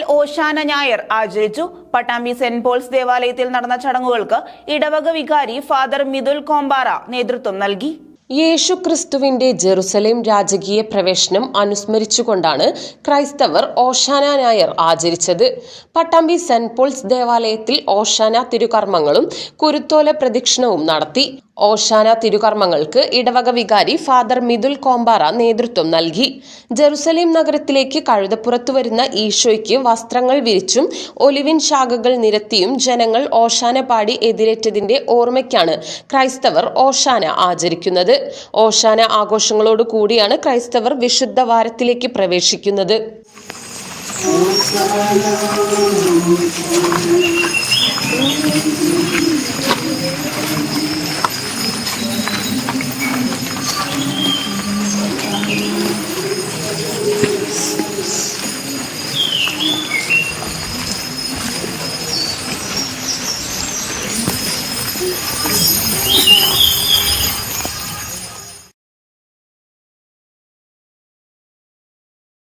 പള്ളിവാസൽ ഓശാന ഞായർ ആചരിച്ചു. Pattambi saint Paul's ദേവാലയത്തിൽ നടന്ന ചടങ്ങുകൾക്ക് ഇടവക വികാരി ഫാദർ മിഥുൽ കോമ്പാറ നേതൃത്വം നൽകി. യേശു ക്രിസ്തുവിന്റെ ജെറുസലേം രാജകീയ പ്രവേശനം അനുസ്മരിച്ചുകൊണ്ടാണ് ക്രൈസ്തവർ ഓശാന ഞായർ ആചരിച്ചത്. പട്ടാമ്പി സെന്റ് പോൾസ് ദേവാലയത്തിൽ ഓശാന തിരുകർമ്മങ്ങളും കുരുത്തോല പ്രദക്ഷിണവും നടത്തി. ഓശാന തിരുകർമ്മങ്ങൾക്ക് ഇടവക വികാരി ഫാദർ മിഥുൽ കോമ്പാറ നേതൃത്വം നൽകി. ജെറുസലേം നഗരത്തിലേക്ക് കഴുതപ്പുറത്തു വരുന്ന ഈശോയ്ക്ക് വസ്ത്രങ്ങൾ വിരിച്ചും ഒലിവിൻ ശാഖകൾ നിരത്തിയും ജനങ്ങൾ ഓശാന പാടി എതിരേറ്റതിന്റെ ഓർമ്മയ്ക്കാണ് ക്രൈസ്തവർ ഓശാന ആചരിക്കുന്നത്. ഓശാന ആഘോഷങ്ങളോട് കൂടിയാണ് ക്രൈസ്തവർ വിശുദ്ധ വാരത്തിലേക്ക് പ്രവേശിക്കുന്നത്.